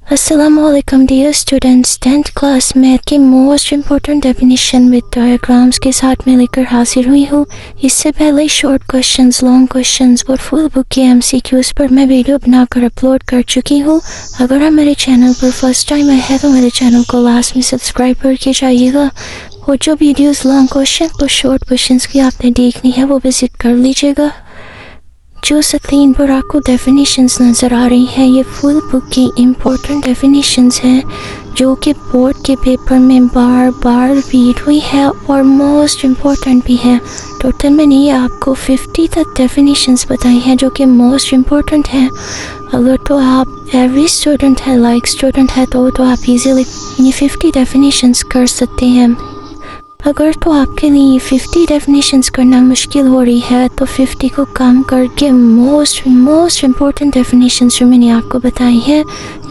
अस्सलामुअलैकुम dear students, 10th class math के most important definition with diagrams के साथ मैं लेकर हाजिर हुई हूँ। इससे पहले शॉर्ट क्वेश्चंस, लॉन्ग क्वेश्चंस और फुल बुक के MCQs पर मैं वीडियो बनाकर अपलोड कर चुकी हूँ। अगर आप मेरे चैनल पर फर्स्ट टाइम आए हैं तो मेरे चैनल को लास्ट में सब्सक्राइब करके जाइएगा और जो वीडियोस लॉन्ग क्वेश्चन और शॉर्ट क्वेश्चंस की आपने देखनी है वो विजिट कर लीजिएगा। जो स्क्रीन पर आपको डेफिनेशंस नज़र आ रही हैं ये फुल बुक की इम्पोर्टेंट डेफिनेशंस हैं जो कि बोर्ड के पेपर में बार बार रिपीट हुई है और मोस्ट इम्पोर्टेंट भी है। टोटल मैंने ये आपको 50 तक डेफिनेशंस बताई हैं जो कि मोस्ट इम्पोर्टेंट हैं। अगर तो आप एवरी स्टूडेंट है, लाइक स्टूडेंट है तो आप इजीली ये 50 डेफिनेशंस कर सकते हैं। अगर तो आपके लिए 50 डेफिनेशंस करना मुश्किल हो रही है तो 50 को कम करके मोस्ट इम्पोर्टेंट डेफिनेशंस जो मैंने आपको बताई है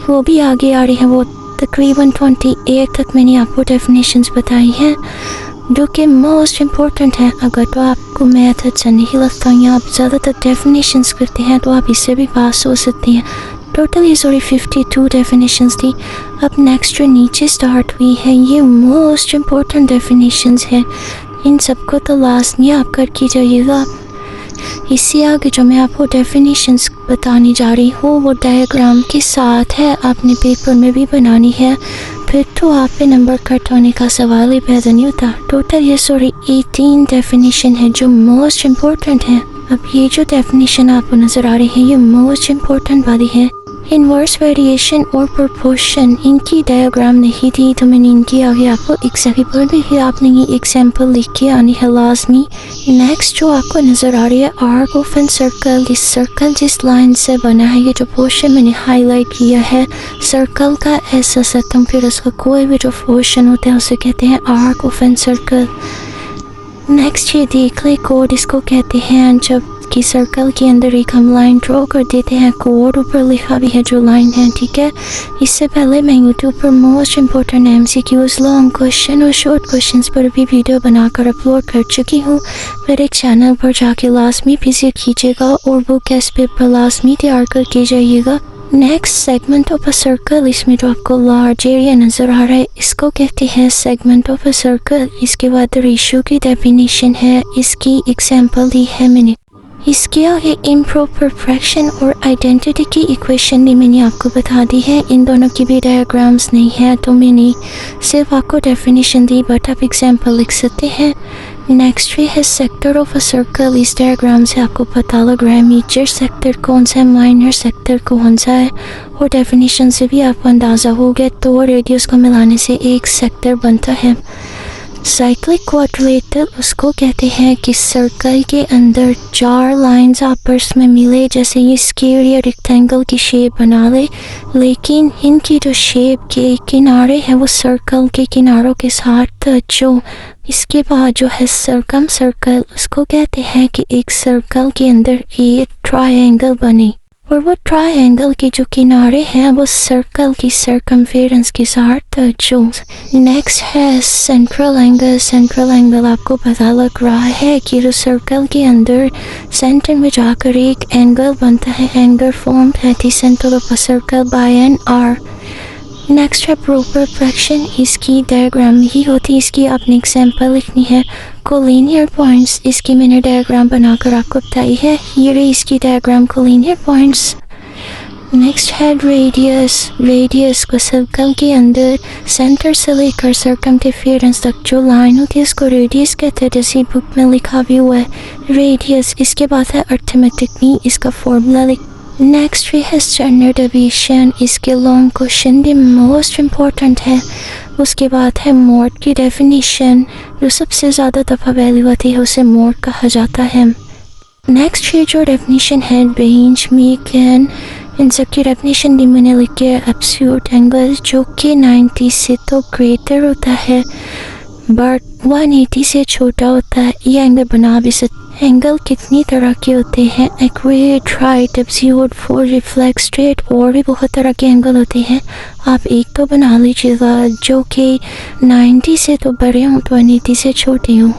वो भी आगे आ रही है। वो तकरीबन 28 तक मैंने आपको डेफिनेशंस बताई हैं जो कि मोस्ट इम्पोर्टेंट है। अगर तो आपको मैथ अच्छा नहीं लगता या आप ज़्यादातर डेफिनेशंस करते हैं तो आप इससे भी पास हो सकते हैं। टोटल ये 52 डेफिनेशंस थी। अब नेक्स्ट जो नीचे स्टार्ट हुई है ये मोस्ट इम्पोर्टेंट डेफिनेशंस है। इन सबको तो लास्ट में आप करके जाइएगा। इससे आगे जो मैं आपको डेफिनेशंस बताने जा रही हूँ वो डायग्राम के साथ है, आपने पेपर में भी बनानी है, फिर तो आप पे नंबर कट होने का सवाल ही पैदा नहीं होता। टोटल ये 18 डेफिनेशन है जो मोस्ट इम्पोर्टेंट है। अब ये जो डेफिनेशन आपको नज़र आ रही है ये मोस्ट इम्पोर्टेंट वाली है। इनवर्स वेरिएशन और प्रोपोर्शन इनकी डायग्राम नहीं थी तो मैंने इनकी आगे आपको एग्जाम्पल भी है, आपने ये एग्जाम्पल लिख के आनी है लाजमी। नेक्स्ट जो आपको नज़र आ रही है आर्क ऑफ एन सर्कल, इस सर्कल जिस लाइन से बना है ये जो पोर्शन मैंने हाईलाइट किया है सर्कल का ऐसा सतम, फिर उसका कोई भी जो पोर्शन होता है उसे कहते हैं arc of an circle. Next ये देख ले कोड, इसको कहते हैं जब कि सर्कल के अंदर एक हम लाइन ड्रॉ कर देते हैं, कोड ऊपर लिखा भी है जो लाइन है, ठीक है। इससे पहले मैं यूट्यूब पर most important MCQs, long question और शॉर्ट क्वेश्चंस पर भी वीडियो बनाकर अपलोड कर चुकी हूँ। मेरे चैनल पर जाके लाजमी विजिट कीजिएगा और वो टेस्ट पेपर लाजमी तैयार करके जाइएगा। Next segment of a circle, इसमें जो आपको लार्ज एरिया नज़र आ रहा है इसको कहते हैं सेगमेंट ऑफ अ सर्कल। इसके बाद रेशियो की डेफिनेशन है, इसकी एग्जांपल दी है मैंने। इसके आगे इम्प्रॉपर फ्रैक्शन और आइडेंटिटी की इक्वेशन भी मैंने आपको बता दी है। इन दोनों की भी डायग्राम्स नहीं है तो मैंने सिर्फ आपको डेफिनेशन दी, बट आप एग्जांपल लिख सकते हैं। नेक्स्ट भी है सेक्टर ऑफ अ सर्कल। इस डायग्राम से आपको पता लग रहा है मेजर सेक्टर कौन सा है, माइनर सेक्टर कौन सा है, और डेफिनेशन से भी आपको अंदाज़ा हो गया। तो रेडियस को मिलाने से एक सेक्टर बनता है। साइक्लिक क्वाड्रिलेटरल उसको कहते हैं कि सर्कल के अंदर 4 लाइंस आपस में मिले, जैसे ये स्क्वायर या रेक्टेंगल की शेप बना ले, लेकिन इनकी जो शेप के किनारे हैं वो सर्कल के किनारों के साथ टच हो। इसके बाद जो है सर्कम सर्कल, उसको कहते हैं कि एक सर्कल के अंदर एक ट्रायंगल बने और वो ट्रायंगल के जो किनारे हैं वो सर्कल की सर्कमफेरेंस के साथ टच हो। नेक्स्ट है सेंट्रल एंगल। सेंट्रल एंगल आपको पता लग रहा है कि जो सर्कल के अंदर सेंटर में जाकर एक एंगल बनता है, एंगल फॉर्म्ड है the centre of a circle by an arc. Next है प्रॉपर फ्रैक्शन, इसकी डायग्राम नहीं होती, इसकी आपने एग्जांपल लिखनी है। कोलिनियर पॉइंट्स, इसकी मैंने डायग्राम बनाकर आपको बताई है, ये रही इसकी डायग्राम कोलिनियर पॉइंट्स। नेक्स्ट है रेडियस। रेडियस को सर्कल के अंदर सेंटर से लेकर सर्कमफेरेंस तक जो लाइन होती है उसको रेडियस कहते हैं, जैसे बुक में लिखा भी हुआ है रेडियस। इसके बाद है अर्थमेटिक मीन, इसका फॉर्मूला लिख। नेक्स्ट भी है स्टैंडर्ड डेविएशन, इसके लॉन्ग क्वेश्चन भी मोस्ट इम्पोर्टेंट है। उसके बाद है मोड की डेफिनेशन, जो सबसे ज़्यादा दफ़ा वैल्यू आती है उसे मोड कहा जाता है। नेक्स्ट ये जो डेफिनेशन है रेंज, मीडियन, इन सब की डेफिनेशन भी मैंने लिखी है। एब्सोल्यूट एंगल जो कि 90 से तो ग्रेटर होता है बट 180 से छोटा होता है, ये एंगल बना भी सकते। एंगल कितनी तरह के होते हैं, accurate, right, absolute, full, reflex, straight, और भी बहुत तरह के एंगल होते हैं। आप एक तो बना लीजिएगा जो कि 90 से तो बड़े हों तो 180 से छोटे हों।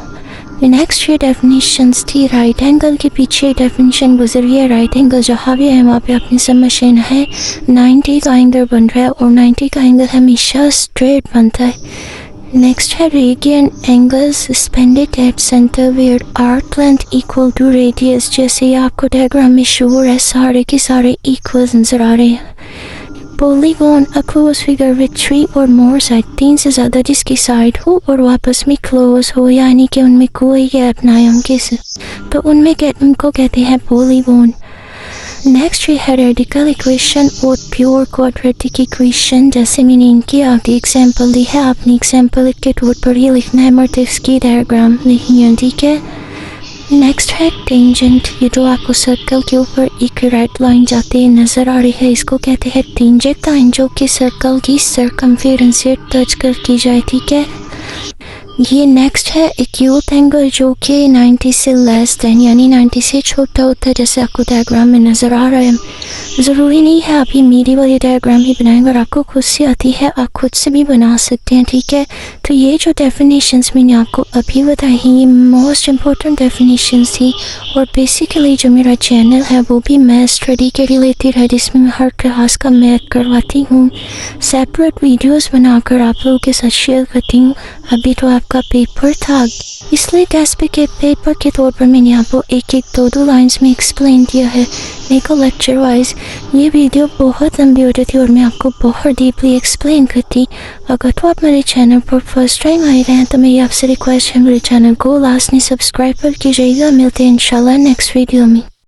नेक्स्ट ये डेफिनेशंस थी। राइट एंगल के पीछे डेफिनेशन गुजरी है। राइट एंगल जहाँ भी है वहाँ पे आपने समझना है 90 का एंगल बन रहा है और 90 का एंगल हमेशा स्ट्रेट बनता है। नेक्स्ट है radian angles suspended at centre where arc length equal to radius. जैसे ये आपको डायग्राम में शो हो रहा है, सारे के सारे इक्वल नजर आ रहे हैं। Polygon a close figure with 3 और मोर साइड, 3 से ज़्यादा जिसकी साइड हो और वापस में क्लोज हो, यानी कि उनमें कोई गैप ना हो तो उनको कहते हैं पॉलीगॉन। नेक्स्ट है रेडिकल इक्वेशन और प्योर क्वाड्रेटिक इक्वेशन। जैसे मैंने इनकी आगे एग्जांपल दी है, आपने एग्जांपल के तौर पर ये लिखना है, मोटिव्स की डायग्राम लिखनी है, ठीक है। नेक्स्ट है टेंजेंट। ये जो आपको सर्कल के ऊपर एक रेड लाइन जाती है नज़र आ रही है, इसको कहते हैं टेंजेंट लाइन, जो कि सर्कल की सर्कमफेरेंस से टच कर की जाए, ठीक है। ये नेक्स्ट है एक्यूट एंगल, जो कि 90 से लेस देन यानी 90 से छोटा होता है, जैसे आपको डायग्राम में नज़र आ रहा है। ज़रूरी नहीं है आप ये मेरी वाली डायग्राम ही बनाएं, अगर आपको खुद से आती है आप खुद से भी बना सकते हैं, ठीक है। तो ये जो डेफिनेशंस मैंने आपको अभी बताई हैं ये मोस्ट इम्पोर्टेंट डेफिनेशंस थी। और बेसिकली जो मेरा चैनल है वो भी मैथ स्टडी के रिलेटेड है, जिसमें मैं हर क्लास का मैथ करवाती हूँ, सेपरेट वीडियोस बनाकर आप लोगों के साथ शेयर करती हूँ। अभी तो आपका पेपर था, इसलिए टेस्ट के पेपर के तौर पर मैंने आपको एक एक दो लाइंस में एक्सप्लेन किया है, नहीं को लेक्चर वाइज। ये वीडियो बहुत लंबी हो जाती है और मैं आपको बहुत डीपली एक्सप्लेन करती। अगर तो आप मेरे चैनल पर फर्स्ट टाइम आए रहे हैं तो मेरी आपसे रिक्वेस्ट है मेरे चैनल को लास्ट में सब्सक्राइब कर कीजिएगा। मिलते हैं इंशाल्लाह नेक्स्ट वीडियो में।